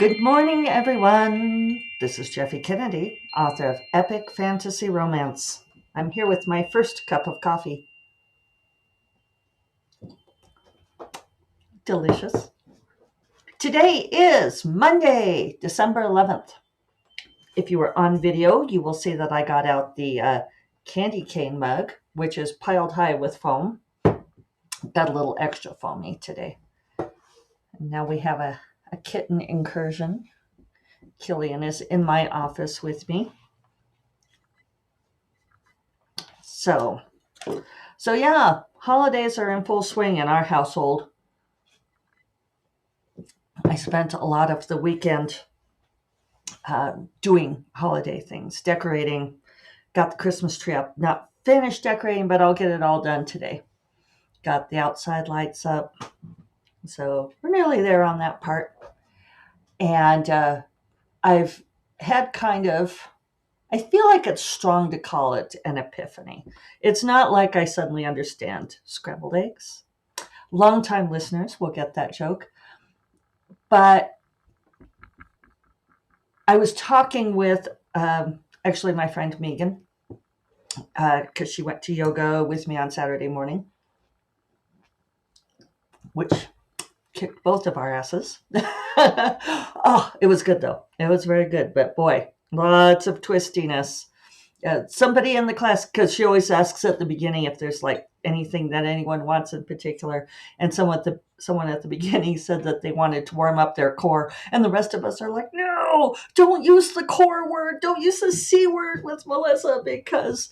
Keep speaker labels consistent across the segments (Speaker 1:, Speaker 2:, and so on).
Speaker 1: Good morning, everyone. This is Jeffe Kennedy, author of Epic Fantasy Romance. I'm here with my first cup of coffee. Delicious. Today is Monday, December 11th. If you were on video, you will see that I got out the candy cane mug, which is piled high with foam. Got a little extra foamy today. And now we have a kitten incursion. Killian is in my office with me. So yeah, holidays are in full swing in our household. I spent a lot of the weekend doing holiday things, decorating, got the Christmas tree up. Not finished decorating, but I'll get it all done today. Got the outside lights up. So we're nearly there on that part. And I've had I feel like it's strong to call it an epiphany. It's not like I suddenly understand scrambled eggs. Longtime listeners will get that joke. But I was talking with actually my friend Megan, because she went to yoga with me on Saturday morning, which kicked both of our asses. Oh, it was good though. It was very good. But boy, lots of twistiness. Somebody in the class, because she always asks at the beginning if there's like anything that anyone wants in particular, and someone at the beginning said that they wanted to warm up their core, and the rest of us are like, no, don't use the core word, don't use the C word with Melissa, because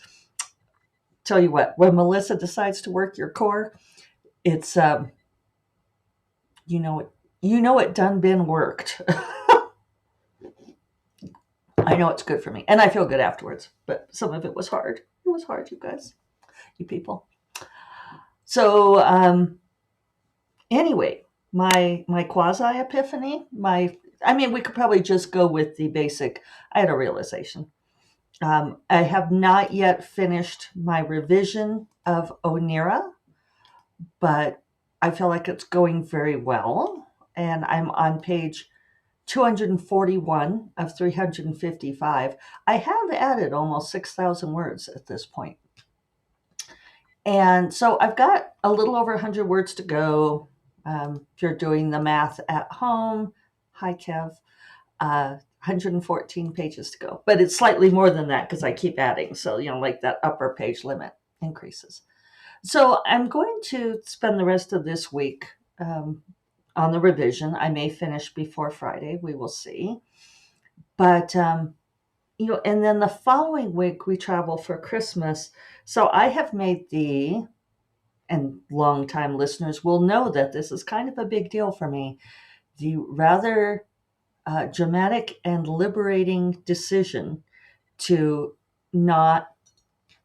Speaker 1: tell you what, when Melissa decides to work your core, it's you know it done been worked. I know it's good for me, and I feel good afterwards, but some of it was hard. It was hard, you guys, you people. So anyway, my quasi-epiphany, we could probably just go with the basic. I had a realization. I have not yet finished my revision of Onira, but I feel like it's going very well, and I'm on page 241 of 355. I have added almost 6,000 words at this point. And so I've got a little over 100 words to go. If you're doing the math at home, hi Kev, 114 pages to go. But it's slightly more than that because I keep adding. So, like that upper page limit increases. So I'm going to spend the rest of this week on the revision. I may finish before Friday. We will see. But, and then the following week we travel for Christmas. So I have made and longtime listeners will know that this is kind of a big deal for me, the rather dramatic and liberating decision to not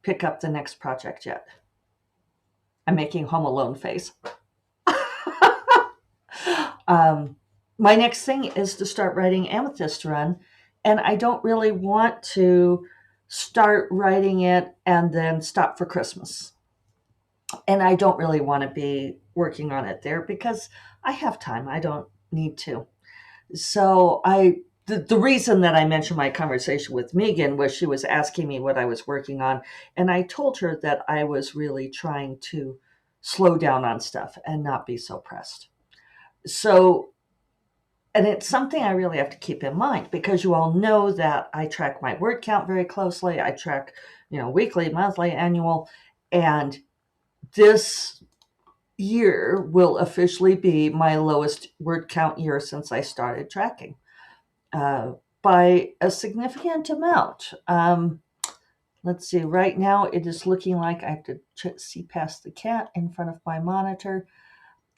Speaker 1: pick up the next project yet. I'm making Home Alone face. My next thing is to start writing Amethyst Run, and I don't really want to start writing it and then stop for Christmas. And I don't really want to be working on it there because I have time. I don't need to. So the reason that I mentioned my conversation with Megan was she was asking me what I was working on, and I told her that I was really trying to slow down on stuff and not be so pressed. So, and it's something I really have to keep in mind because you all know that I track my word count very closely. I track, weekly, monthly, annual, and this year will officially be my lowest word count year since I started tracking by a significant amount. Let's see, right now it is looking like I have to see past the cat in front of my monitor.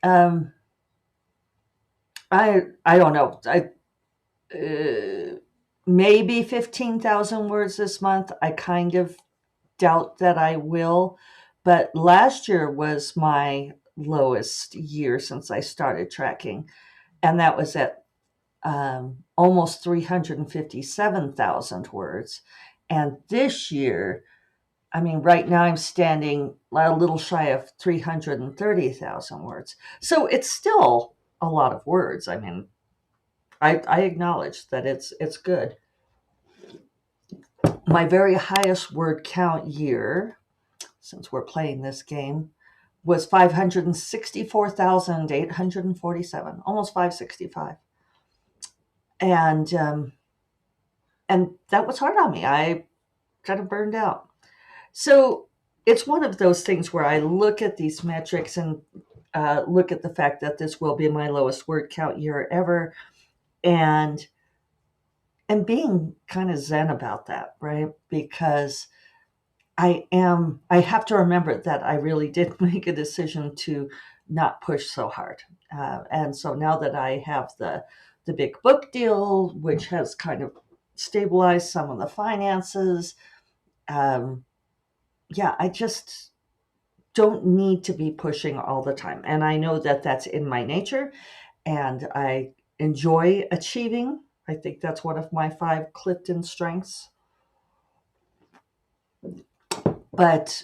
Speaker 1: I don't know. Maybe 15,000 words this month. I kind of doubt that I will, but last year was my lowest year since I started tracking, and that was at almost 357,000 words. And this year, right now I'm standing a little shy of 330,000 words. So it's still a lot of words. I acknowledge that it's good. My very highest word count year, since we're playing this game, was 564,847, almost 565. And that was hard on me. I kind of burned out. So it's one of those things where I look at these metrics and look at the fact that this will be my lowest word count year ever, and being kind of zen about that, right? Because I have to remember that I really did make a decision to not push so hard. And so now that I have the big book deal, which has kind of stabilized some of the finances, um, yeah, I just don't need to be pushing all the time. And I know that that's in my nature, and I enjoy achieving. I think that's one of my 5 Clifton strengths. But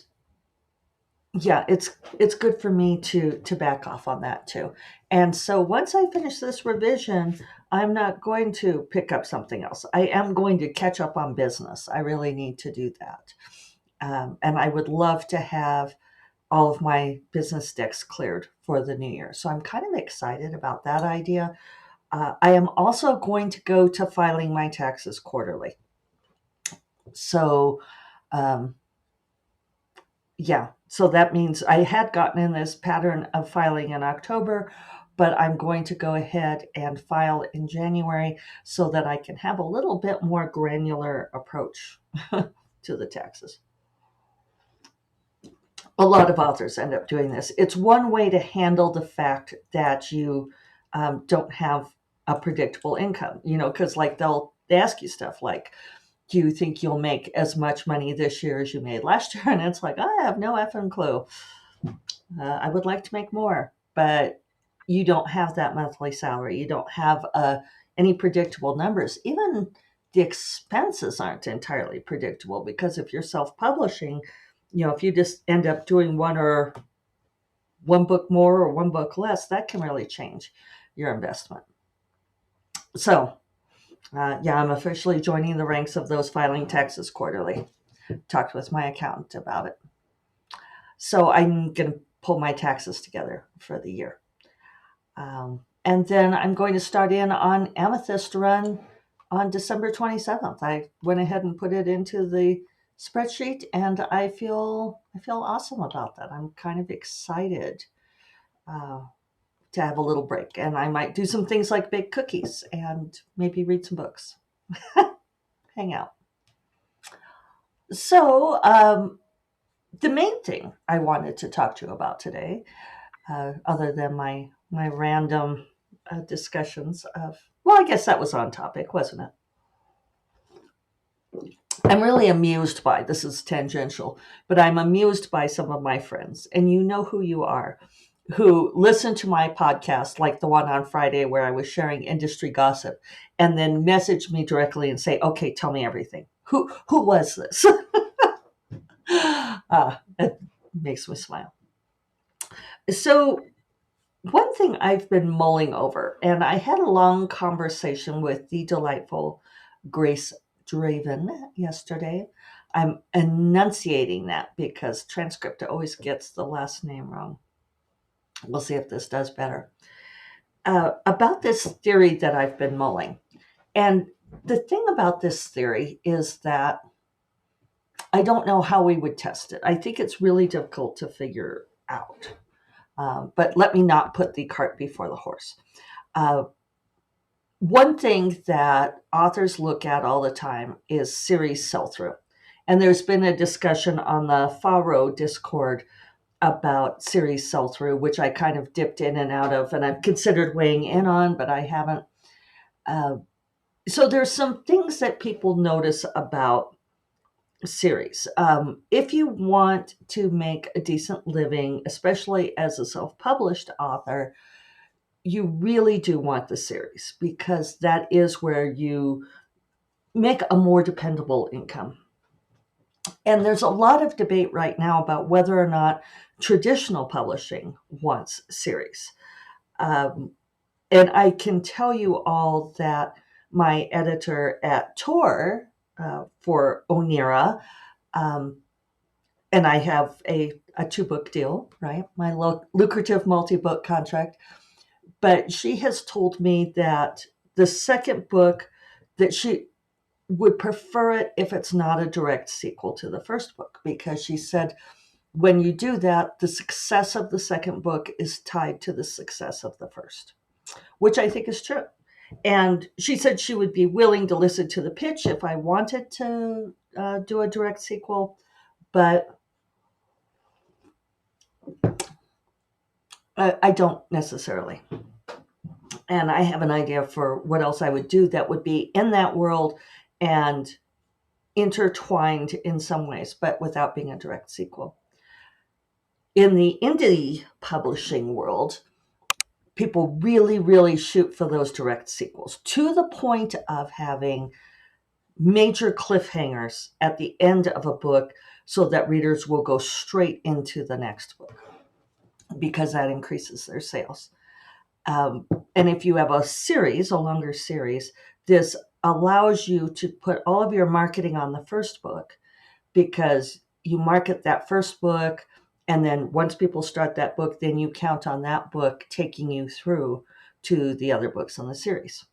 Speaker 1: yeah, it's good for me to back off on that too. And so once I finish this revision, I'm not going to pick up something else. I am going to catch up on business. I really need to do that. And I would love to have all of my business decks cleared for the new year. So I'm kind of excited about that idea. I am also going to go to filing my taxes quarterly. So, um, yeah, so that means I had gotten in this pattern of filing in October, but I'm going to go ahead and file in January so that I can have a little bit more granular approach to the taxes. A lot of authors end up doing this. It's one way to handle the fact that you don't have a predictable income, because like they ask you stuff like, do you think you'll make as much money this year as you made last year? And it's like, I have no effing clue. I would like to make more, but you don't have that monthly salary. You don't have any predictable numbers. Even the expenses aren't entirely predictable, because if you're self-publishing, if you just end up doing one book more or one book less, that can really change your investment. So, yeah, I'm officially joining the ranks of those filing taxes quarterly. Talked with my accountant about it. So I'm going to pull my taxes together for the year. And then I'm going to start in on Amethyst Run on December 27th. I went ahead and put it into the spreadsheet, and I feel awesome about that. I'm kind of excited to have a little break, and I might do some things like bake cookies and maybe read some books, hang out. So the main thing I wanted to talk to you about today, other than my random discussions of, well, I guess that was on topic, wasn't it? I'm really amused by, this is tangential, but I'm amused by some of my friends, and you know who you are, who listen to my podcast, like the one on Friday where I was sharing industry gossip, and then message me directly and say, okay, tell me everything. Who was this? It makes me smile. So one thing I've been mulling over, and I had a long conversation with the delightful Grace Draven yesterday. I'm enunciating that because transcript always gets the last name wrong. We'll see if this does better. About this theory that I've been mulling. And the thing about this theory is that I don't know how we would test it. I think it's really difficult to figure out. But let me not put the cart before the horse. One thing that authors look at all the time is series sell-through. And there's been a discussion on the Faro Discord about series sell-through, which I kind of dipped in and out of, and I've considered weighing in on, but I haven't. So there's some things that people notice about series. If you want to make a decent living, especially as a self-published author, you really do want the series, because that is where you make a more dependable income. And there's a lot of debate right now about whether or not traditional publishing wants series. And I can tell you all that my editor at Tor for Onira, um, and I have a 2-book deal, right? My lucrative multi-book contract. But she has told me that the second book, that she would prefer it if it's not a direct sequel to the first book, because she said when you do that, the success of the second book is tied to the success of the first, which I think is true. And she said she would be willing to listen to the pitch if I wanted to do a direct sequel, but I don't necessarily. And I have an idea for what else I would do that would be in that world and intertwined in some ways, but without being a direct sequel. In the indie publishing world, people really, really shoot for those direct sequels to the point of having major cliffhangers at the end of a book so that readers will go straight into the next book because that increases their sales. And if you have a series, a longer series, this allows you to put all of your marketing on the first book, because you market that first book, and then once people start that book, then you count on that book taking you through to the other books in the series.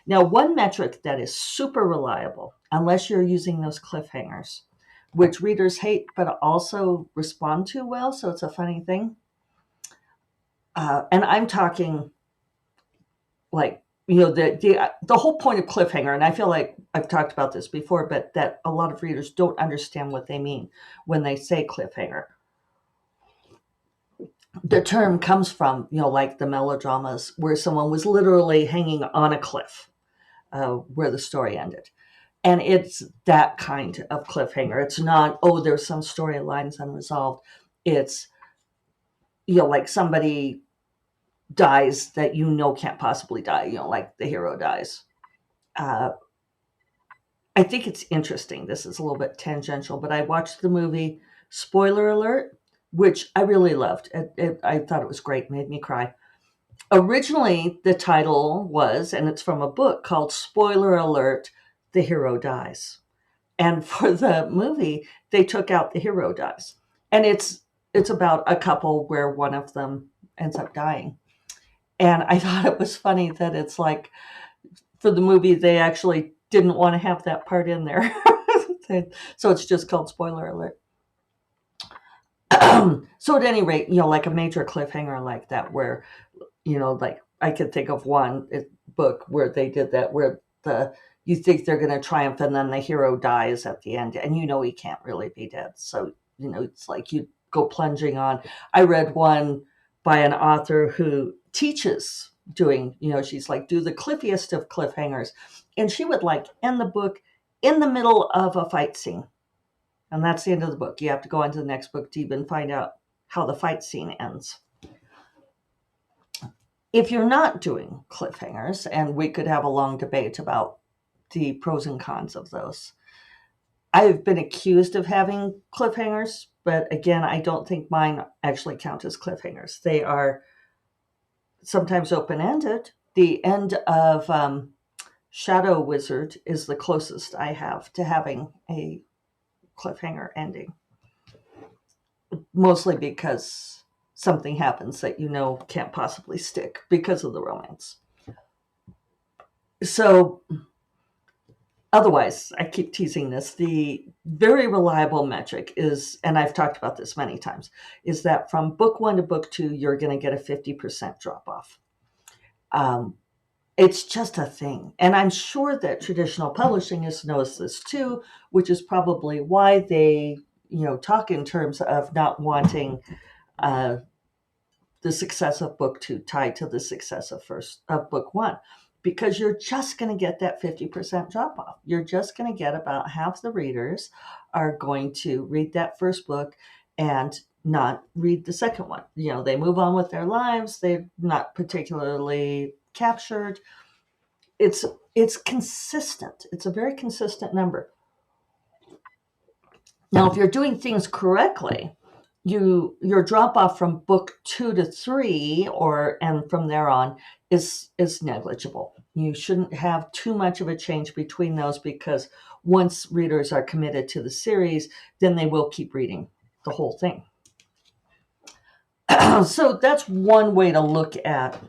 Speaker 1: Now, one metric that is super reliable, unless you're using those cliffhangers, which readers hate but also respond to well, so it's a funny thing. And I'm talking like, the whole point of cliffhanger, and I feel like I've talked about this before, but that a lot of readers don't understand what they mean when they say cliffhanger. The term comes from, like the melodramas where someone was literally hanging on a cliff where the story ended. And it's that kind of cliffhanger. It's not, oh, there's some storylines unresolved. It's, like somebody dies that can't possibly die, like the hero dies. I think it's interesting. This is a little bit tangential, but I watched the movie, spoiler alert, which I really loved. I thought it was great, made me cry. Originally, the title was, and it's from a book called Spoiler Alert, The Hero Dies. And for the movie, they took out the hero dies. And it's about a couple where one of them ends up dying. And I thought it was funny that it's like, for the movie, they actually didn't want to have that part in there. So it's just called Spoiler Alert. So at any rate, like a major cliffhanger like that, where, like I could think of one book where they did that, where you think they're going to triumph and then the hero dies at the end, and he can't really be dead. So, it's like you go plunging on. I read one by an author who teaches doing, she's like, do the cliffiest of cliffhangers. And she would like end the book in the middle of a fight scene. And that's the end of the book. You have to go on to the next book to even find out how the fight scene ends. If you're not doing cliffhangers, and we could have a long debate about the pros and cons of those. I've been accused of having cliffhangers, but again, I don't think mine actually count as cliffhangers. They are sometimes open-ended. The end of Shadow Wizard is the closest I have to having a cliffhanger ending. Mostly because something happens that can't possibly stick because of the romance. So otherwise, I keep teasing this, the very reliable metric is, and I've talked about this many times, is that from book 1 to book 2, you're going to get a 50% drop off. It's just a thing. And I'm sure that traditional publishing knows this too, which is probably why they, talk in terms of not wanting the success of book 2 tied to the success of book 1. Because you're just going to get that 50% drop off. You're just going to get about half the readers are going to read that first book and not read the second one. They move on with their lives. They're not particularly captured. It's consistent. It's a very consistent number. Now, if you're doing things correctly, your drop off from book 2 to 3, and from there on, is negligible. You shouldn't have too much of a change between those, because once readers are committed to the series, then they will keep reading the whole thing. So that's one way to look at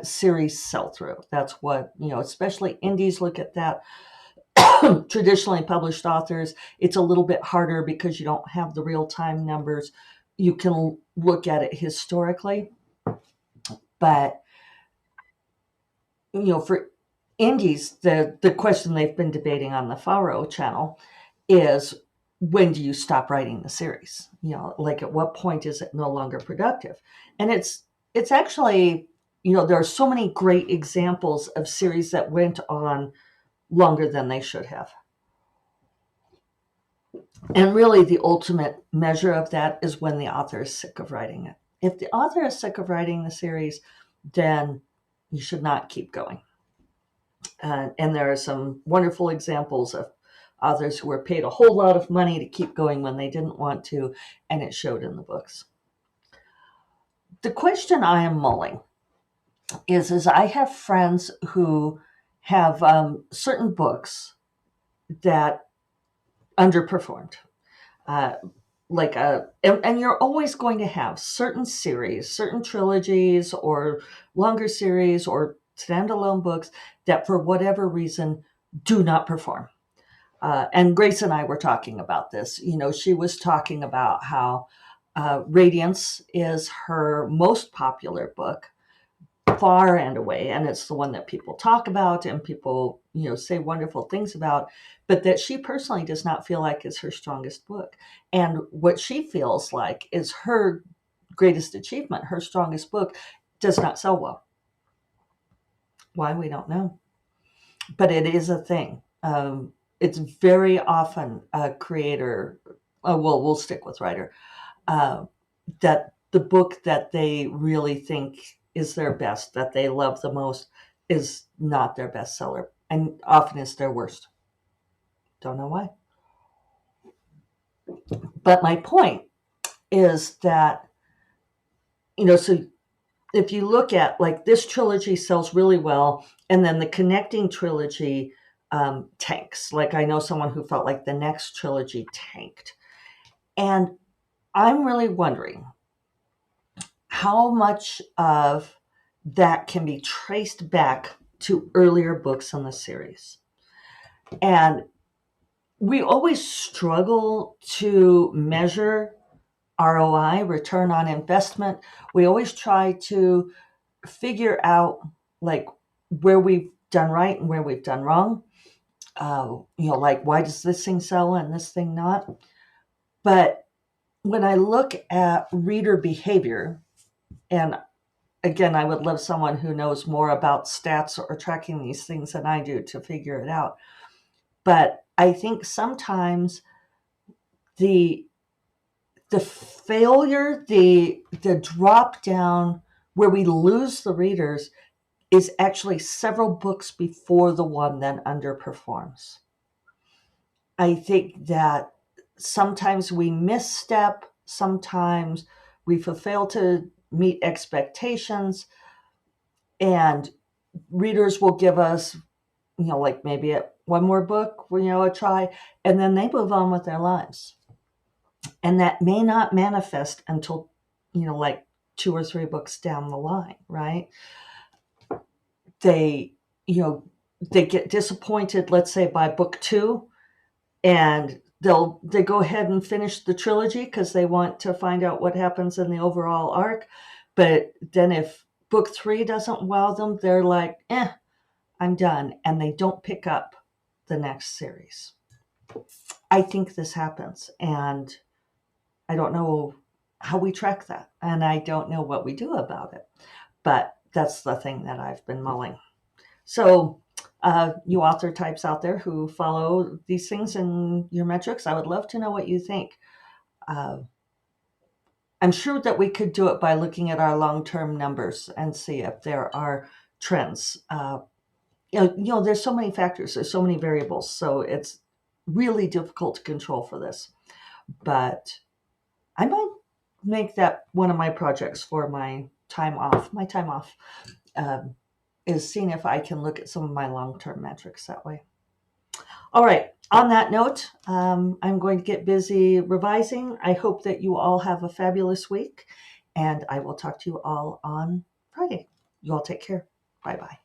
Speaker 1: series sell-through. That's what, especially indies look at that. Traditionally published authors, it's a little bit harder because you don't have the real-time numbers. You can look at it historically, but for indies, the question they've been debating on the Faro channel is, when do you stop writing the series? Like, at what point is it no longer productive? And it's actually, there are so many great examples of series that went on longer than they should have. And really, the ultimate measure of that is when the author is sick of writing it. If the author is sick of writing the series, then you should not keep going. And there are some wonderful examples of authors who were paid a whole lot of money to keep going when they didn't want to, and it showed in the books. The question I am mulling is I have friends who have certain books that underperformed. And you're always going to have certain series, certain trilogies or longer series or standalone books that for whatever reason do not perform. And Grace and I were talking about this. She was talking about how Radiance is her most popular book, far and away, and it's the one that people talk about and people say wonderful things about, but that she personally does not feel like is her strongest book. And what she feels like is her greatest achievement, her strongest book, does not sell well. Why, we don't know, but it is a thing. It's very often a creator, we'll stick with writer, that the book that they really think is their best, that they love the most, is not their bestseller, and often is their worst. Don't know why. But my point is that, so if you look at, like, this trilogy sells really well, and then the connecting trilogy tanks. Like, I know someone who felt like the next trilogy tanked. And I'm really wondering how much of that can be traced back to earlier books in the series. And we always struggle to measure ROI, return on investment. We always try to figure out, like, where we've done right and where we've done wrong. Like, why does this thing sell and this thing not? But when I look at reader behavior, and again, I would love someone who knows more about stats or tracking these things than I do to figure it out. But I think sometimes the failure, the drop down where we lose the readers is actually several books before the one that underperforms. I think that sometimes we misstep, sometimes we fail to meet expectations, and readers will give us, like, maybe one more book, a try, and then they move on with their lives. And that may not manifest until, like 2 or 3 books down the line, right? They get disappointed, let's say, by book 2, and they go ahead and finish the trilogy because they want to find out what happens in the overall arc. But then if book 3 doesn't wow them, they're like, I'm done, and they don't pick up the next series. I think this happens, and I don't know how we track that, and I don't know what we do about it, but that's the thing that I've been mulling. So you author types out there who follow these things in your metrics, I would love to know what you think. I'm sure that we could do it by looking at our long-term numbers and see if there are trends. There's so many factors, there's so many variables, so it's really difficult to control for this. But I might make that one of my projects for my time off. is seeing if I can look at some of my long-term metrics that way. All right. On that note, I'm going to get busy revising. I hope that you all have a fabulous week, and I will talk to you all on Friday. You all take care. Bye-bye.